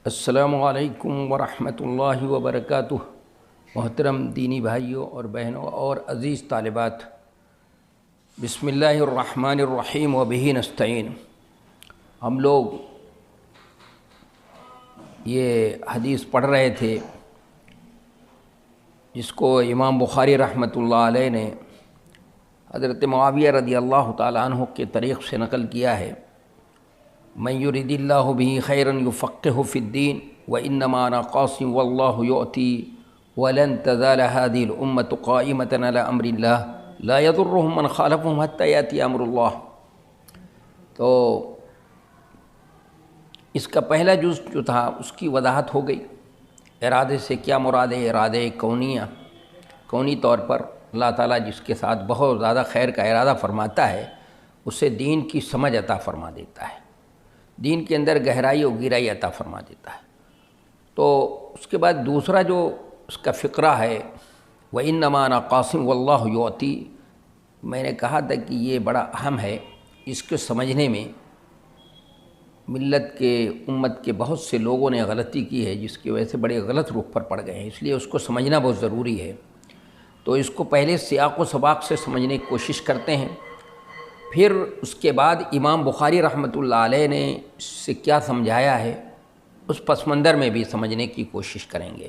السلام علیکم ورحمۃ اللہ وبرکاتہ۔ محترم دینی بھائیوں اور بہنوں اور عزیز طالبات، بسم اللہ الرحمن الرحیم وبہ نستعین۔ ہم لوگ یہ حدیث پڑھ رہے تھے جس کو امام بخاری رحمۃ اللہ علیہ نے حضرت معاویہ رضی اللہ تعالیٰ عنہ کے طریق سے نقل کیا ہے، من یرید اللہ بہ خیرا یفقہہ فی الدین وانما انا قاسم واللہ یؤتی ولن تزال هذه الامة قائمة على امر اللہ لا یضرهم من خالفهم حتى یأتی امر اللہ۔ تو اس کا پہلا جز جو تھا اس کی وضاحت ہو گئی۔ ارادے سے کیا مراد ہے؟ ارادے کونی طور پر اللہ تعالیٰ جس کے ساتھ بہت زیادہ خیر کا ارادہ فرماتا ہے اسے دین کی سمجھ عطا فرما دیتا ہے، دین کے اندر گہرائی و گہرائی عطا فرما دیتا ہے۔ تو اس کے بعد دوسرا جو اس کا فقرہ ہے وَإِنَّمَا أَنَا قَاسِمٌ وَاللَّهُ يُؤْتِي، میں نے کہا تھا کہ یہ بڑا اہم ہے، اس کو سمجھنے میں امت کے بہت سے لوگوں نے غلطی کی ہے جس کی وجہ سے بڑے غلط رخ پر پڑ گئے ہیں، اس لیے اس کو سمجھنا بہت ضروری ہے۔ تو اس کو پہلے سیاق و سباق سے سمجھنے کی کوشش کرتے ہیں، پھر اس کے بعد امام بخاری رحمۃ اللہ علیہ نے اس سے کیا سمجھایا ہے اس پس منظر میں بھی سمجھنے کی کوشش کریں گے۔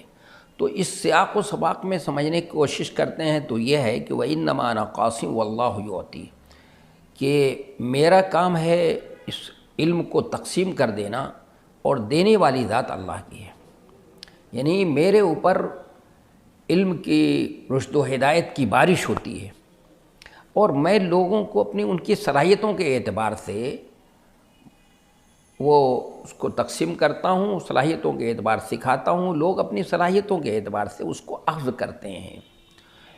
تو اس سیاق و سباق میں سمجھنے کی کوشش کرتے ہیں تو یہ ہے کہ وَإِنَّمَا أَنَا قَاسِمٌ وَاللَّهُ يُؤْتِي، کہ میرا کام ہے اس علم کو تقسیم کر دینا اور دینے والی ذات اللہ کی ہے، یعنی میرے اوپر علم کی رشد و ہدایت کی بارش ہوتی ہے اور میں لوگوں کو ان کی صلاحیتوں کے اعتبار سے وہ اس کو تقسیم کرتا ہوں، صلاحیتوں کے اعتبار سکھاتا ہوں، لوگ اپنی صلاحیتوں کے اعتبار سے اس کو اخذ کرتے ہیں۔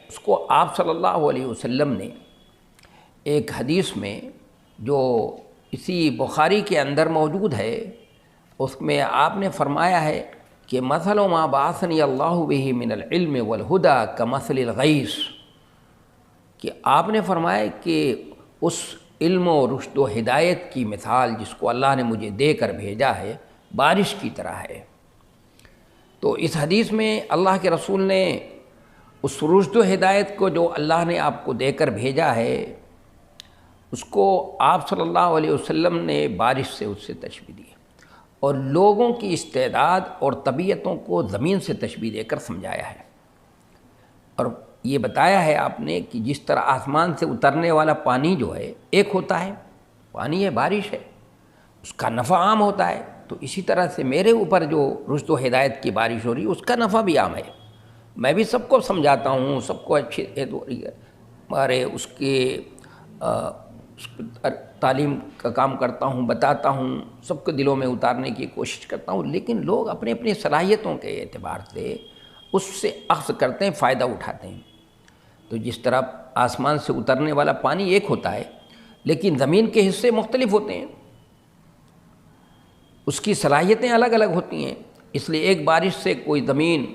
اس کو آپ صلی اللہ علیہ وسلم نے ایک حدیث میں جو اسی بخاری کے اندر موجود ہے اس میں آپ نے فرمایا ہے کہ مثل ما بعثنی اللہ بہ من العلم والہدی کمثل الغیث، کہ آپ نے فرمایا کہ اس علم و رشد و ہدایت کی مثال جس کو اللہ نے مجھے دے کر بھیجا ہے بارش کی طرح ہے۔ تو اس حدیث میں اللہ کے رسول نے اس رشد و ہدایت کو جو اللہ نے آپ کو دے کر بھیجا ہے اس کو آپ صلی اللہ علیہ وسلم نے بارش سے اس سے تشبیہ دی اور لوگوں کی استعداد اور طبیعتوں کو زمین سے تشبیہ دے کر سمجھایا ہے، اور یہ بتایا ہے آپ نے کہ جس طرح آسمان سے اترنے والا پانی جو ہے ایک ہوتا ہے، پانی ہے، بارش ہے، اس کا نفع عام ہوتا ہے، تو اسی طرح سے میرے اوپر جو رشد و ہدایت کی بارش ہو رہی ہے اس کا نفع بھی عام ہے۔ میں بھی سب کو سمجھاتا ہوں، سب کو اچھی ہمارے اس کے تعلیم کا کام کرتا ہوں، بتاتا ہوں، سب کو دلوں میں اتارنے کی کوشش کرتا ہوں، لیکن لوگ اپنی صلاحیتوں کے اعتبار سے اس سے اخذ کرتے ہیں، فائدہ اٹھاتے ہیں۔ تو جس طرح آسمان سے اترنے والا پانی ایک ہوتا ہے لیکن زمین کے حصے مختلف ہوتے ہیں، اس کی صلاحیتیں الگ الگ ہوتی ہیں، اس لیے ایک بارش سے کوئی زمین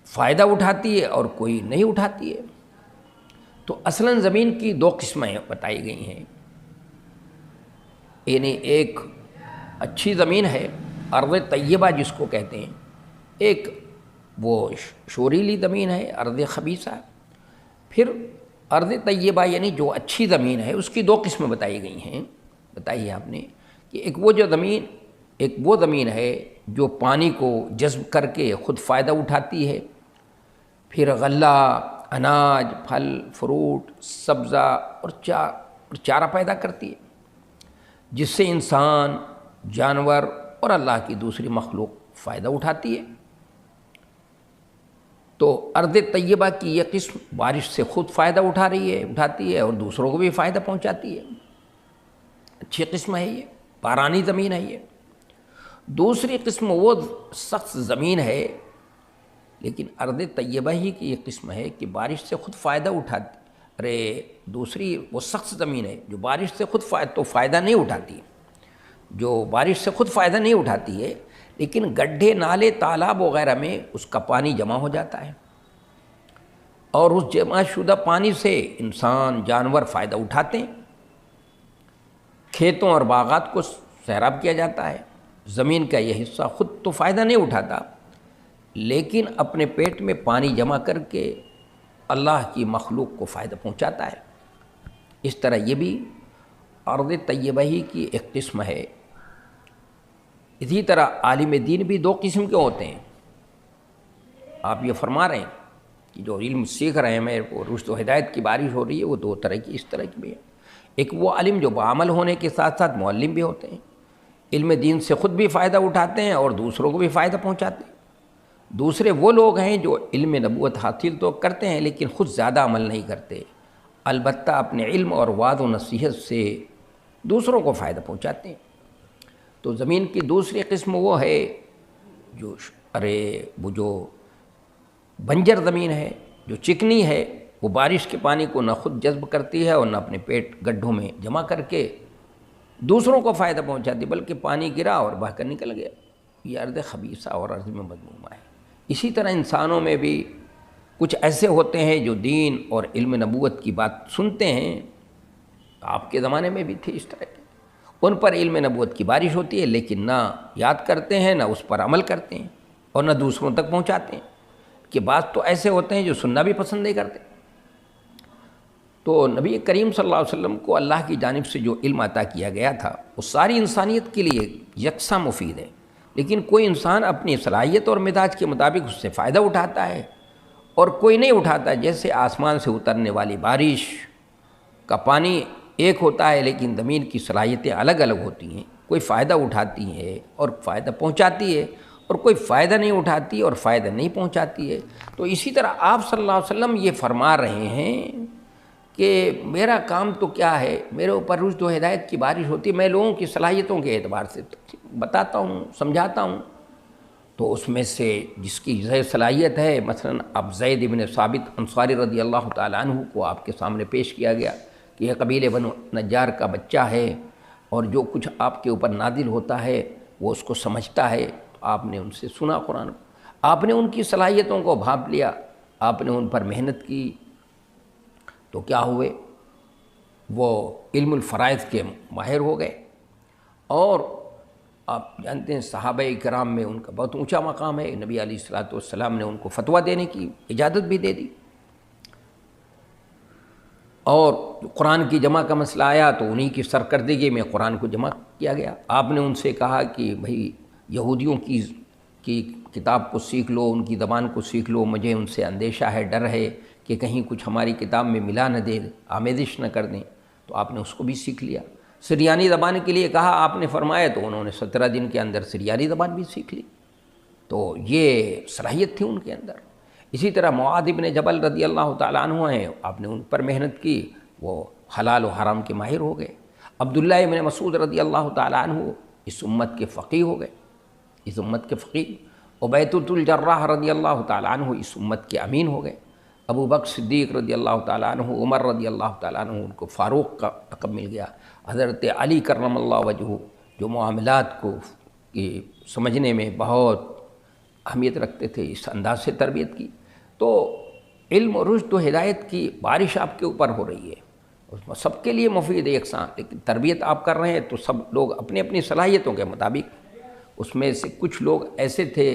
فائدہ اٹھاتی ہے اور کوئی نہیں اٹھاتی ہے۔ تو اصلاً زمین کی دو قسمیں بتائی گئی ہیں، یعنی ایک اچھی زمین ہے ارض طیبہ جس کو کہتے ہیں، ایک وہ شوریلی زمین ہے ارض خبیثہ۔ پھر ارض طیبہ یعنی جو اچھی زمین ہے اس کی دو قسمیں بتائی گئی ہیں، بتائی ہے آپ نے کہ ایک وہ زمین ہے جو پانی کو جذب کر کے خود فائدہ اٹھاتی ہے، پھر غلہ، اناج، پھل فروٹ، سبزہ اور چارہ پیدا کرتی ہے جس سے انسان، جانور اور اللہ کی دوسری مخلوق فائدہ اٹھاتی ہے۔ تو ارض طیبہ کی یہ قسم بارش سے خود فائدہ اٹھاتی ہے اور دوسروں کو بھی فائدہ پہنچاتی ہے، اچھی قسم ہے، یہ بارانی زمین ہے۔ یہ دوسری قسم وہ سخت زمین ہے، لیکن ارض طیبہ ہی کی یہ قسم ہے کہ بارش سے خود فائدہ اٹھاتی، دوسری وہ سخت زمین ہے جو بارش سے خود فائدہ نہیں اٹھاتی، جو بارش سے خود فائدہ نہیں اٹھاتی ہے لیکن گڈھے، نالے، تالاب وغیرہ میں اس کا پانی جمع ہو جاتا ہے اور اس جمع شدہ پانی سے انسان، جانور فائدہ اٹھاتے ہیں، کھیتوں اور باغات کو سیراب کیا جاتا ہے، زمین کا یہ حصہ خود تو فائدہ نہیں اٹھاتا، لیکن اپنے پیٹ میں پانی جمع کر کے اللہ کی مخلوق کو فائدہ پہنچاتا ہے۔ اس طرح یہ بھی ارض طیبہ ہی کی ایک قسم ہے۔ اسی طرح عالم دین بھی دو قسم کے ہوتے ہیں۔ آپ یہ فرما رہے ہیں کہ جو علم سیکھ رہے ہیں میرے کو رشد و ہدایت کی بارش ہو رہی ہے، وہ دو طرح کی اس طرح کی بھی ہے۔ ایک وہ عالم جو بعمل ہونے کے ساتھ ساتھ معلم بھی ہوتے ہیں، علم دین سے خود بھی فائدہ اٹھاتے ہیں اور دوسروں کو بھی فائدہ پہنچاتے ہیں۔ دوسرے وہ لوگ ہیں جو علم نبوت حاصل تو کرتے ہیں لیکن خود زیادہ عمل نہیں کرتے، البتہ اپنے علم اور وعظ و نصیحت سے دوسروں کو فائدہ پہنچاتے ہیں۔ تو زمین کی دوسری قسم وہ ہے جو بنجر زمین ہے، جو چکنی ہے، وہ بارش کے پانی کو نہ خود جذب کرتی ہے اور نہ اپنے پیٹ گڈھوں میں جمع کر کے دوسروں کو فائدہ پہنچاتی، بلکہ پانی گرا اور بہہ کر نکل گیا۔ یہ ارض خبیثہ اور ارض میں مذمومہ ہے۔ اسی طرح انسانوں میں بھی کچھ ایسے ہوتے ہیں جو دین اور علم نبوت کی بات سنتے ہیں، آپ کے زمانے میں بھی تھے اس طرح کے، ان پر علم نبوت کی بارش ہوتی ہے لیکن نہ یاد کرتے ہیں، نہ اس پر عمل کرتے ہیں اور نہ دوسروں تک پہنچاتے ہیں۔ کہ بعض تو ایسے ہوتے ہیں جو سننا بھی پسند نہیں کرتے۔ تو نبی کریم صلی اللہ علیہ وسلم کو اللہ کی جانب سے جو علم عطا کیا گیا تھا وہ ساری انسانیت کے لیے یکساں مفید ہے، لیکن کوئی انسان اپنی صلاحیت اور مزاج کے مطابق اس سے فائدہ اٹھاتا ہے اور کوئی نہیں اٹھاتا۔ جیسے آسمان سے اترنے والی بارش کا پانی ایک ہوتا ہے لیکن زمین کی صلاحیتیں الگ الگ ہوتی ہیں، کوئی فائدہ اٹھاتی ہے اور فائدہ پہنچاتی ہے اور کوئی فائدہ نہیں اٹھاتی اور فائدہ نہیں پہنچاتی ہے۔ تو اسی طرح آپ صلی اللہ علیہ وسلم یہ فرما رہے ہیں کہ میرا کام تو کیا ہے، میرے اوپر رشد و ہدایت کی بارش ہوتی ہے، میں لوگوں کی صلاحیتوں کے اعتبار سے بتاتا ہوں، سمجھاتا ہوں۔ تو اس میں سے جس کی صلاحیت ہے، مثلا اب زید بن ثابت انصاری رضی اللہ تعالیٰ عنہ کو آپ کے سامنے پیش کیا گیا کہ یہ قبیلے بنو نجار کا بچہ ہے اور جو کچھ آپ کے اوپر نازل ہوتا ہے وہ اس کو سمجھتا ہے۔ تو آپ نے ان سے سنا قرآن، آپ نے ان کی صلاحیتوں کو بھانپ لیا، آپ نے ان پر محنت کی، تو کیا ہوئے، وہ علم الفرائض کے ماہر ہو گئے۔ اور آپ جانتے ہیں صحابہ کرام میں ان کا بہت اونچا مقام ہے، نبی علیہ الصلوۃ والسلام نے ان کو فتویٰ دینے کی اجازت بھی دے دی۔ اور قرآن کی جمع کا مسئلہ آیا تو انہی کی سرکردگی میں قرآن کو جمع کیا گیا۔ آپ نے ان سے کہا کہ بھئی یہودیوں کی کتاب کو سیکھ لو، ان کی زبان کو سیکھ لو، مجھے ان سے اندیشہ ہے، ڈر ہے کہ کہیں کچھ ہماری کتاب میں ملا نہ دے، آمیزش نہ کر دیں۔ تو آپ نے اس کو بھی سیکھ لیا۔ سریانی زبان کے لیے کہا آپ نے، فرمایا تو انہوں نے 17 دن کے اندر سریانی زبان بھی سیکھ لی۔ تو یہ صلاحیت تھی ان کے اندر۔ اسی طرح معاذ بن جبل رضی اللہ تعالیٰ عنہ ہیں، آپ نے ان پر محنت کی، وہ حلال و حرام کے ماہر ہو گئے۔ عبداللہ بن مسعود رضی اللہ تعالیٰ عنہ اس امت کے فقیہ ہو گئے، اس امت کے فقیہ۔ عبیدۃ الجراح رضی اللہ تعالیٰ عنہ اس امت کے امین ہو گئے۔ ابو بکر صدیق رضی اللہ تعالیٰ عنہ، عمر رضی اللہ تعالیٰ عنہ، ان کو فاروق کا لقب مل گیا۔ حضرت علی کرم اللہ وجہہ جو معاملات کو سمجھنے میں بہت اہمیت رکھتے تھے، اس انداز سے تربیت کی۔ تو علم و رشد و ہدایت کی بارش آپ کے اوپر ہو رہی ہے، اس میں سب کے لیے مفید ہے یکساں، لیکن تربیت آپ کر رہے ہیں تو سب لوگ اپنی اپنی صلاحیتوں کے مطابق۔ اس میں سے کچھ لوگ ایسے تھے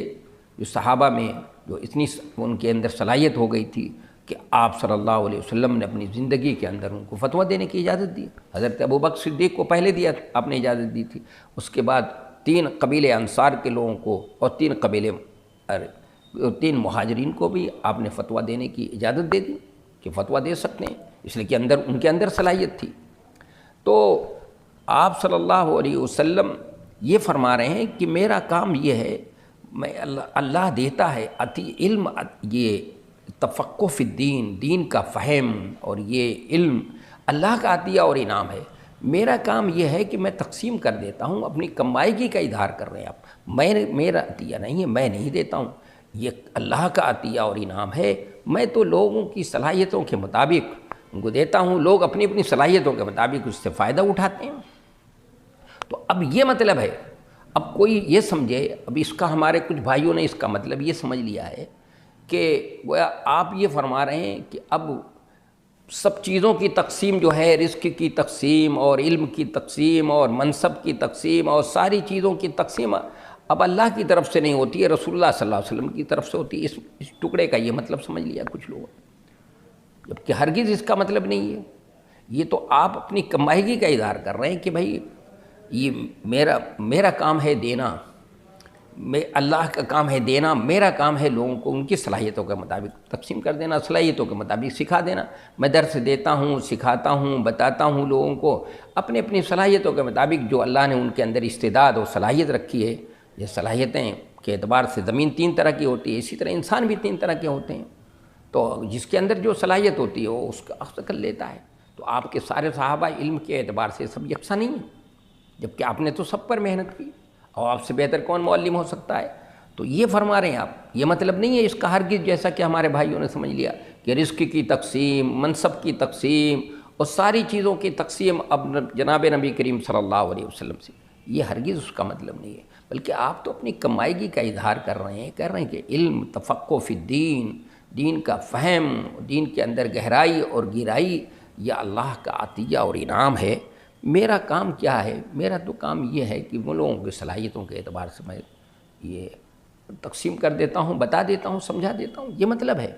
جو صحابہ میں جو اتنی ان کے اندر صلاحیت ہو گئی تھی کہ آپ صلی اللہ علیہ وسلم نے اپنی زندگی کے اندر ان کو فتویٰ دینے کی اجازت دی۔ حضرت ابو بکر صدیق کو پہلے دیا، آپ نے اجازت دی تھی، اس کے بعد 3 قبیلے انصار کے لوگوں کو اور 3 مہاجرین کو بھی آپ نے فتویٰ دینے کی اجازت دے دی کہ فتویٰ دے سکتے ہیں، اس لیے کہ ان کے اندر صلاحیت تھی۔ تو آپ صلی اللہ علیہ وسلم یہ فرما رہے ہیں کہ میرا کام یہ ہے، میں اللہ دیتا ہے علم، یہ تفقہ فی الدین، دین کا فہم، اور یہ علم اللہ کا عطیہ اور انعام ہے۔ میرا کام یہ ہے کہ میں تقسیم کر دیتا ہوں، اپنی کمائیگی کا اظہار کر رہے ہیں آپ، میرا عطیہ نہیں ہے، میں نہیں دیتا ہوں، یہ اللہ کا عطیہ اور انعام ہے۔ میں تو لوگوں کی صلاحیتوں کے مطابق ان کو دیتا ہوں، لوگ اپنی اپنی صلاحیتوں کے مطابق اس سے فائدہ اٹھاتے ہیں۔ تو اب یہ مطلب ہے، اب کوئی یہ سمجھے، اب اس کا ہمارے کچھ بھائیوں نے اس کا مطلب یہ سمجھ لیا ہے کہ گویا آپ یہ فرما رہے ہیں کہ اب سب چیزوں کی تقسیم جو ہے، رزق کی تقسیم اور علم کی تقسیم اور منصب کی تقسیم اور ساری چیزوں کی تقسیم اب اللہ کی طرف سے نہیں ہوتی ہے، رسول اللہ صلی اللہ علیہ وسلم کی طرف سے ہوتی ہے۔ اس ٹکڑے کا یہ مطلب سمجھ لیا کچھ لوگوں نے، جبکہ ہرگز اس کا مطلب نہیں ہے۔ یہ تو آپ اپنی کمائیگی کا اظہار کر رہے ہیں کہ بھائی یہ میرا کام ہے دینا، اللہ کا کام ہے دینا، میرا کام ہے لوگوں کو ان کی صلاحیتوں کے مطابق تقسیم کر دینا، صلاحیتوں کے مطابق سکھا دینا۔ میں درس دیتا ہوں، سکھاتا ہوں، بتاتا ہوں لوگوں کو اپنی صلاحیتوں کے مطابق جو اللہ نے ان کے اندر استعداد اور صلاحیت رکھی ہے۔ یہ صلاحیتیں کے اعتبار سے زمین 3 طرح کی ہوتی ہے، اسی طرح انسان بھی 3 طرح کے ہوتے ہیں، تو جس کے اندر جو صلاحیت ہوتی ہے وہ اس کا اخذ کر لیتا ہے۔ تو آپ کے سارے صحابہ علم کے اعتبار سے سب یکساں نہیں ہیں، جبکہ آپ نے تو سب پر محنت کی، اور آپ سے بہتر کون معلم ہو سکتا ہے؟ تو یہ فرما رہے ہیں آپ، یہ مطلب نہیں ہے اس کا ہرگز، جیسا کہ ہمارے بھائیوں نے سمجھ لیا کہ رزق کی تقسیم، منصب کی تقسیم اور ساری چیزوں کی تقسیم اب جناب نبی کریم صلی اللہ علیہ وسلم سے، یہ ہرگز اس کا مطلب نہیں ہے، بلکہ آپ تو اپنی کمائیگی کا اظہار کر رہے ہیں، کہہ رہے ہیں کہ علم، تفقہ فی الدین، دین کا فہم، دین کے اندر گہرائی اور گہرائی، یہ اللہ کا عطیہ اور انعام ہے۔ میرا کام کیا ہے؟ میرا تو کام یہ ہے کہ وہ لوگوں کی صلاحیتوں کے اعتبار سے میں یہ تقسیم کر دیتا ہوں، بتا دیتا ہوں، سمجھا دیتا ہوں، یہ مطلب ہے،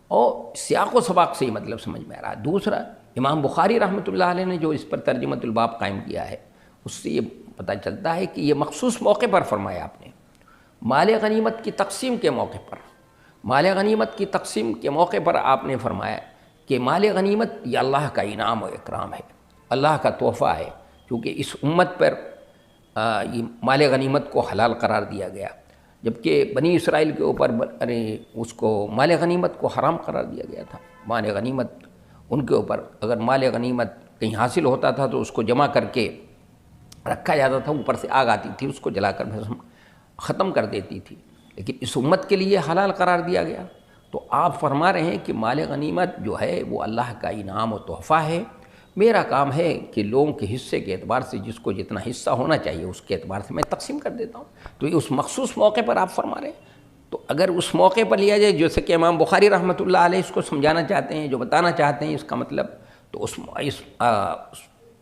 اور سیاق و سباق سے یہ مطلب سمجھ میں آ رہا ہے۔ دوسرا، امام بخاری رحمۃ اللہ علیہ نے جو اس پر ترجمۃ الباب قائم کیا ہے، اس سے یہ پتہ چلتا ہے کہ یہ مخصوص موقع پر فرمایا آپ نے، مال غنیمت کی تقسیم کے موقع پر، مال غنیمت کی تقسیم کے موقع پر آپ نے فرمایا کہ مال غنیمت یہ اللہ کا انعام و اکرام ہے، اللہ کا تحفہ ہے، کیونکہ اس امت پر یہ مال غنیمت کو حلال قرار دیا گیا، جبکہ بنی اسرائیل کے اوپر اس کو مال غنیمت کو حرام قرار دیا گیا تھا۔ مال غنیمت ان کے اوپر، اگر مال غنیمت کہیں حاصل ہوتا تھا تو اس کو جمع کر کے رکھا جاتا تھا، اوپر سے آگ آتی تھی، اس کو جلا کر ختم کر دیتی تھی، لیکن اس امت کے لیے حلال قرار دیا گیا۔ تو آپ فرما رہے ہیں کہ مال غنیمت جو ہے وہ اللہ کا انعام و تحفہ ہے، میرا کام ہے کہ لوگوں کے حصے کے اعتبار سے جس کو جتنا حصہ ہونا چاہیے اس کے اعتبار سے میں تقسیم کر دیتا ہوں۔ تو یہ اس مخصوص موقع پر آپ فرما رہے ہیں، تو اگر اس موقع پر لیا جائے جیسے کہ امام بخاری رحمۃ اللہ علیہ اس کو سمجھانا چاہتے ہیں، جو بتانا چاہتے ہیں اس کا مطلب، تو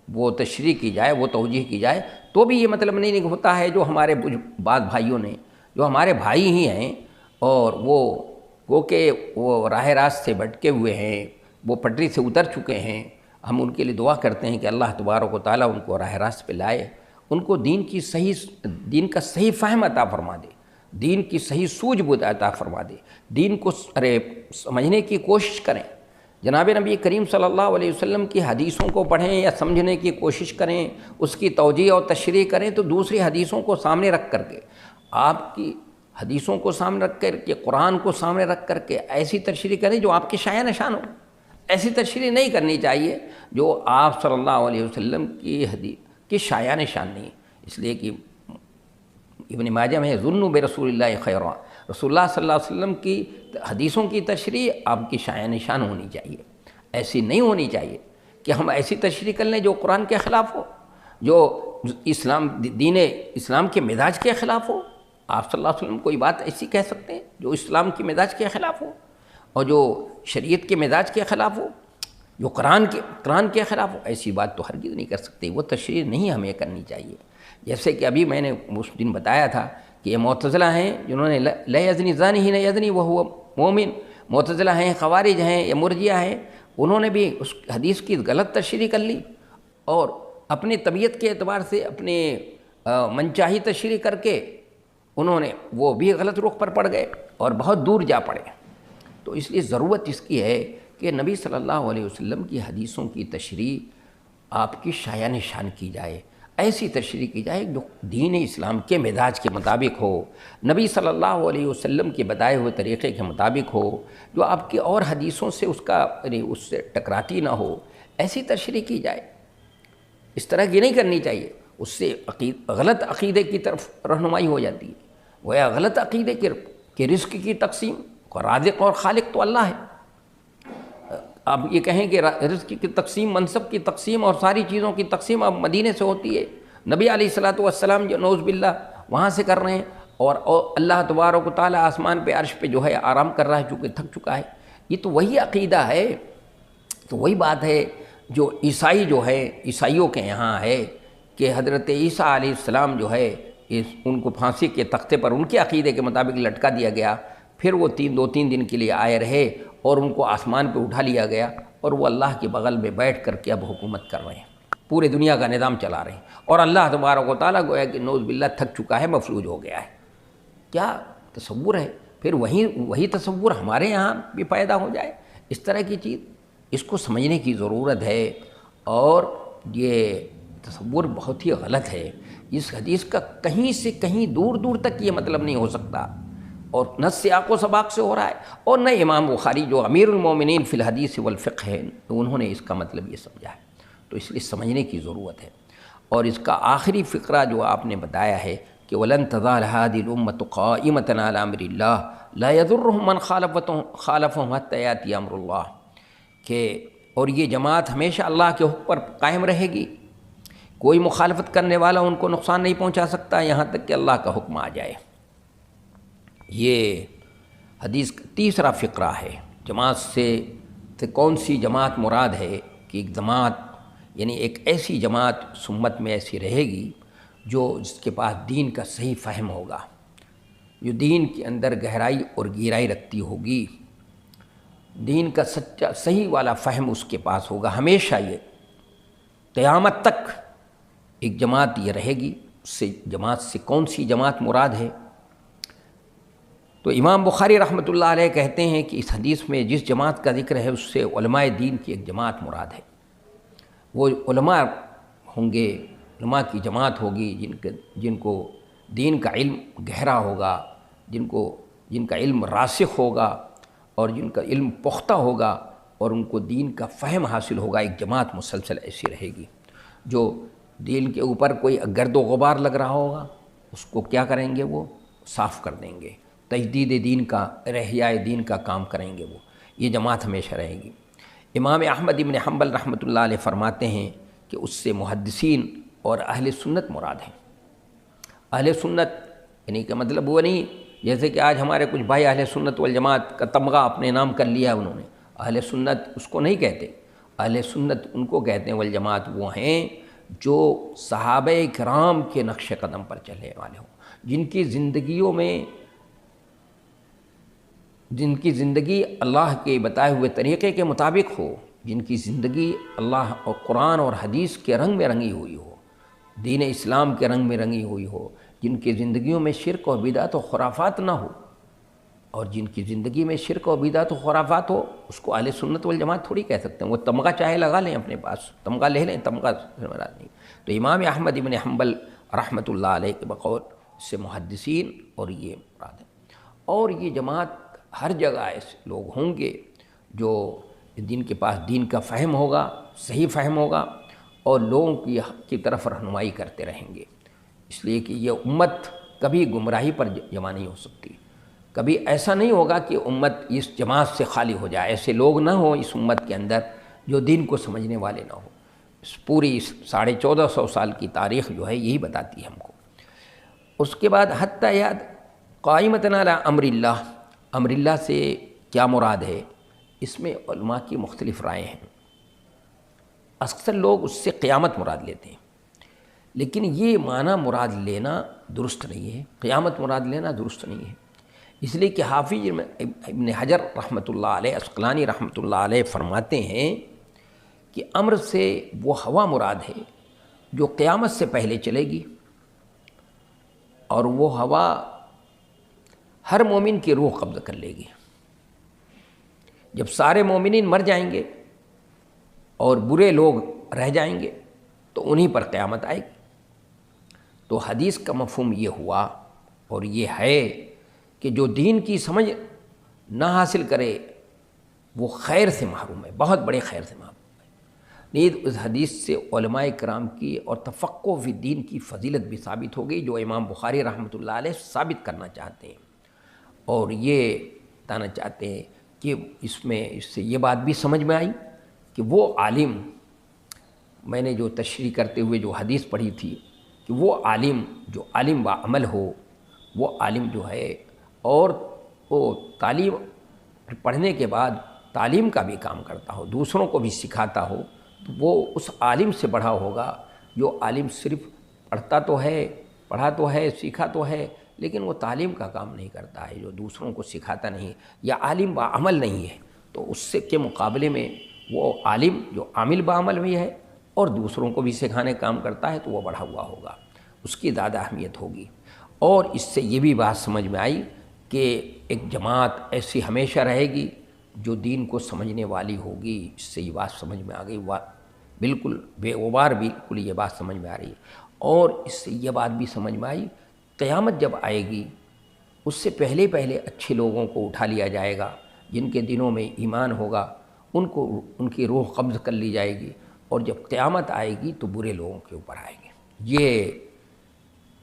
وہ تشریح کی جائے، وہ توجیہ کی جائے، تو بھی یہ مطلب نہیں ہوتا ہے جو ہمارے بعض بھائیوں نے، جو ہمارے بھائی ہی ہیں اور وہ کہ وہ راہ راست سے بھٹکے ہوئے ہیں، وہ پٹری سے اتر چکے ہیں، ہم ان کے لیے دعا کرتے ہیں کہ اللہ تبارک و تعالیٰ ان کو راہ راست پہ لائے، ان کو دین کا صحیح فہم عطا فرما دے، دین کی صحیح سوجھ بوجھ عطا فرما دے، دین کو سمجھنے کی کوشش کریں، جناب نبی کریم صلی اللہ علیہ وسلم کی حدیثوں کو پڑھیں یا سمجھنے کی کوشش کریں، اس کی توجیہ اور تشریح کریں، تو دوسری حدیثوں کو سامنے رکھ کر کے، آپ کی حدیثوں کو سامنے رکھ کر کے، قرآن کو سامنے رکھ کر کے ایسی تشریح کریں جو آپ کے شایع نشان ہو۔ ایسی تشریح نہیں کرنی چاہیے جو آپ صلی اللہ علیہ وسلم کی حدیث کی شایع نشان نہیں، اس لیے کہ ابن ماجہ میں ظنوا برسول اللہ خیرا، رسول اللہ صلی اللہ علیہ وسلم کی حدیثوں کی تشریح آپ کی شایع نشان ہونی چاہیے، ایسی نہیں ہونی چاہیے کہ ہم ایسی تشریح کر لیں جو قرآن کے خلاف ہو، جو دین اسلام کے مزاج کے خلاف ہو۔ آپ صلی اللہ علیہ وسلم کوئی بات ایسی کہہ سکتے ہیں جو اسلام کے مزاج کے خلاف ہو، اور جو شریعت کے مزاج کے خلاف ہو، جو قرآن کے خلاف ہو، ایسی بات تو ہرگز نہیں کر سکتے، وہ تشریح نہیں ہمیں کرنی چاہیے۔ جیسے کہ ابھی میں نے اس دن بتایا تھا کہ یہ معتزلہ ہیں جنہوں نے لا یزنی زانی حین یزنی وہو مومن، معتزلہ ہیں، خوارج ہیں یا مرجیہ ہیں، انہوں نے بھی اس حدیث کی غلط تشریح کر لی اور اپنی طبیعت کے اعتبار سے اپنے منچاہی تشریح کر کے انہوں نے وہ بھی غلط رخ پر پڑ گئے اور بہت دور جا پڑے۔ تو اس لیے ضرورت اس کی ہے کہ نبی صلی اللہ علیہ وسلم کی حدیثوں کی تشریح آپ کی شایع نشان کی جائے، ایسی تشریح کی جائے جو دین اسلام کے مزاج کے مطابق ہو، نبی صلی اللہ علیہ وسلم کے بتائے ہوئے طریقے کے مطابق ہو، جو آپ کی اور حدیثوں سے اس سے ٹکراتی نہ ہو، ایسی تشریح کی جائے۔ اس طرح کی نہیں کرنی چاہیے، اس سے غلط عقیدے کی طرف رہنمائی ہو جاتی ہے۔ گویا غلط عقیدے کے رزق کی تقسیم، رازق اور خالق تو اللہ ہے۔ اب یہ کہیں کہ رزق کی تقسیم، منصب کی تقسیم اور ساری چیزوں کی تقسیم اب مدینے سے ہوتی ہے، نبی علیہ الصلوۃ والسلام جو نعوذ باللہ وہاں سے کر رہے ہیں، اور اللہ تبارک و تعالیٰ آسمان پہ عرش پہ جو ہے آرام کر رہا ہے چونکہ تھک چکا ہے۔ یہ تو وہی عقیدہ ہے تو وہی بات ہے جو عیسائی جو ہے، عیسائیوں کے یہاں ہے کہ حضرت عیسیٰ علیہ السلام جو ہے ان کو پھانسی کے تختے پر ان کے عقیدے کے مطابق لٹکا دیا گیا، پھر وہ دو تین دن کے لیے آئے رہے اور ان کو آسمان پہ اٹھا لیا گیا اور وہ اللہ کے بغل میں بیٹھ کر کے اب حکومت کر رہے ہیں، پورے دنیا کا نظام چلا رہے ہیں، اور اللہ تبارک و تعالیٰ گویا کہ نعوذ باللہ تھک چکا ہے، مفلوج ہو گیا ہے۔ کیا تصور ہے؟ پھر وہی تصور ہمارے یہاں بھی پیدا ہو جائے اس طرح کی چیز، اس کو سمجھنے کی ضرورت ہے، اور یہ تصور بہت ہی غلط ہے۔ اس حدیث کا کہیں سے کہیں دور دور تک یہ مطلب نہیں ہو سکتا، اور نہ سیاق و سباق سے ہو رہا ہے، اور نہ امام بخاری جو امیر المومنین فی الحدیث والفقہ ہیں تو انہوں نے اس کا مطلب یہ سمجھا ہے، تو اس لیے سمجھنے کی ضرورت ہے۔ اور اس کا آخری فقرہ جو آپ نے بتایا ہے کہ وَلَن تَزَالَ هَٰذِهِ الْأُمَّةُ قَائِمَةً عَلَىٰ أَمْرِ اللَّهِ لَا يَضُرُّهُم مَّنْ خَالَفَهُمْ حَتَّىٰ يَأْتِيَ أَمْرُ اللَّهِ، کہ اور یہ جماعت ہمیشہ اللہ کے حکم پر قائم رہے گی، کوئی مخالفت کرنے والا ان کو نقصان نہیں پہنچا سکتا یہاں تک کہ اللہ کا حکم آ جائے۔ یہ حدیث کا تیسرا فقرہ ہے۔ جماعت سے کون سی جماعت مراد ہے کہ ایک جماعت یعنی ایک ایسی جماعت سمت میں ایسی رہے گی جو جس کے پاس دین کا صحیح فہم ہوگا، جو دین کے اندر گہرائی اور گہرائی رکھتی ہوگی، دین کا سچا صحیح والا فہم اس کے پاس ہوگا ہمیشہ، یہ قیامت تک ایک جماعت یہ رہے گی۔ اس سے جماعت سے کون سی جماعت مراد ہے؟ تو امام بخاری رحمۃ اللہ علیہ کہتے ہیں کہ اس حدیث میں جس جماعت کا ذکر ہے اس سے علماء دین کی ایک جماعت مراد ہے۔ وہ علماء ہوں گے، علماء کی جماعت ہوگی جن کو دین کا علم گہرا ہوگا، جن کا علم راسخ ہوگا اور جن کا علم پختہ ہوگا اور ان کو دین کا فہم حاصل ہوگا۔ ایک جماعت مسلسل ایسی رہے گی جو دین کے اوپر کوئی گرد و غبار لگ رہا ہوگا اس کو کیا کریں گے؟ وہ صاف کر دیں گے، تجدید دین کا، احیاء دین کا کام کریں گے، وہ یہ جماعت ہمیشہ رہے گی۔ امام احمد ابن حنبل رحمۃ اللہ علیہ فرماتے ہیں کہ اس سے محدثین اور اہل سنت مراد ہیں۔ اہل سنت یعنی کہ مطلب وہ نہیں جیسے کہ آج ہمارے کچھ بھائی اہل سنت والجماعت کا تمغہ اپنے نام کر لیا ہے انہوں نے، اہل سنت اس کو نہیں کہتے، اہل سنت ان کو کہتے ہیں، والجماعت وہ ہیں جو صحابہ کرام کے نقش قدم پر چلنے والے ہوں، جن کی زندگی اللہ کے بتائے ہوئے طریقے کے مطابق ہو، جن کی زندگی اللہ اور قرآن اور حدیث کے رنگ میں رنگی ہوئی ہو، دین اسلام کے رنگ میں رنگی ہوئی ہو، جن کی زندگیوں میں شرک اور بدعت و خرافات نہ ہو، اور جن کی زندگی میں شرک اور بدعت و خرافات ہو اس کو اہل سنت والجماعت تھوڑی کہہ سکتے ہیں۔ وہ تمغہ چاہے لگا لیں اپنے پاس، تمغہ لے لیں، تمغہ مراد نہیں۔ تو امام احمد ابن حنبل رحمۃ اللہ علیہ کے بقول سے محدثین اور یہ مراد ہے۔ اور یہ جماعت ہر جگہ ایسے لوگ ہوں گے جو دین کے پاس دین کا فہم ہوگا، صحیح فہم ہوگا، اور لوگوں کی طرف رہنمائی کرتے رہیں گے، اس لیے کہ یہ امت کبھی گمراہی پر جمع نہیں ہو سکتی۔ کبھی ایسا نہیں ہوگا کہ امت اس جماعت سے خالی ہو جائے، ایسے لوگ نہ ہوں اس امت کے اندر جو دین کو سمجھنے والے نہ ہوں۔ اس پوری 1450 سال کی تاریخ جو ہے یہی بتاتی ہے ہم کو۔ اس کے بعد حتیٰ یاد قائمۃ علی امر اللہ، امر اللہ سے کیا مراد ہے؟ اس میں علماء کی مختلف رائے ہیں۔ اکثر لوگ اس سے قیامت مراد لیتے ہیں، لیکن یہ معنی مراد لینا درست نہیں ہے، قیامت مراد لینا درست نہیں ہے، اس لیے کہ حافظ ابن حجر رحمۃ اللہ علیہ عسقلانی رحمۃ اللہ علیہ فرماتے ہیں کہ امر سے وہ ہوا مراد ہے جو قیامت سے پہلے چلے گی، اور وہ ہوا ہر مومن کی روح قبض کر لے گی۔ جب سارے مومنین مر جائیں گے اور برے لوگ رہ جائیں گے تو انہی پر قیامت آئے گی۔ تو حدیث کا مفہوم یہ ہوا اور یہ ہے کہ جو دین کی سمجھ نہ حاصل کرے وہ خیر سے محروم ہے، بہت بڑے خیر سے محروم ہے۔ نیز اس حدیث سے علماء کرام کی اور تفقہ فی الدین کی فضیلت بھی ثابت ہو گئی جو امام بخاری رحمۃ اللہ علیہ ثابت کرنا چاہتے ہیں، اور یہ بتانا چاہتے ہیں کہ اس سے یہ بات بھی سمجھ میں آئی کہ وہ عالم، میں نے جو تشریح کرتے ہوئے جو حدیث پڑھی تھی کہ وہ عالم جو عالم با عمل ہو، وہ عالم جو ہے اور وہ تعلیم پڑھنے کے بعد تعلیم کا بھی کام کرتا ہو، دوسروں کو بھی سکھاتا ہو، تو وہ اس عالم سے بڑھا ہوگا جو عالم صرف پڑھا تو ہے سیکھا تو ہے، لیکن وہ تعلیم کا کام نہیں کرتا ہے، جو دوسروں کو سکھاتا نہیں، یا عالم بعمل نہیں ہے، تو اس سے کے مقابلے میں وہ عالم جو عامل بعمل بھی ہے اور دوسروں کو بھی سکھانے کا کام کرتا ہے، تو وہ بڑھا ہوا ہوگا، اس کی زیادہ اہمیت ہوگی۔ اور اس سے یہ بھی بات سمجھ میں آئی کہ ایک جماعت ایسی ہمیشہ رہے گی جو دین کو سمجھنے والی ہوگی۔ اس سے یہ بات سمجھ میں آ گئی، بالکل بے غبار بالکل یہ بات سمجھ میں آ رہی ہے۔ اور اس سے یہ بات بھی سمجھ میں آئی، قیامت جب آئے گی اس سے پہلے اچھے لوگوں کو اٹھا لیا جائے گا، جن کے دنوں میں ایمان ہوگا ان کی روح قبض کر لی جائے گی، اور جب قیامت آئے گی تو برے لوگوں کے اوپر آئیں گے۔ یہ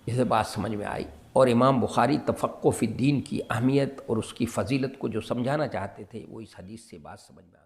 اسے بات سمجھ میں آئی، اور امام بخاری تفقہ فی الدین کی اہمیت اور اس کی فضیلت کو جو سمجھانا چاہتے تھے وہ اس حدیث سے بات سمجھ میں آئی۔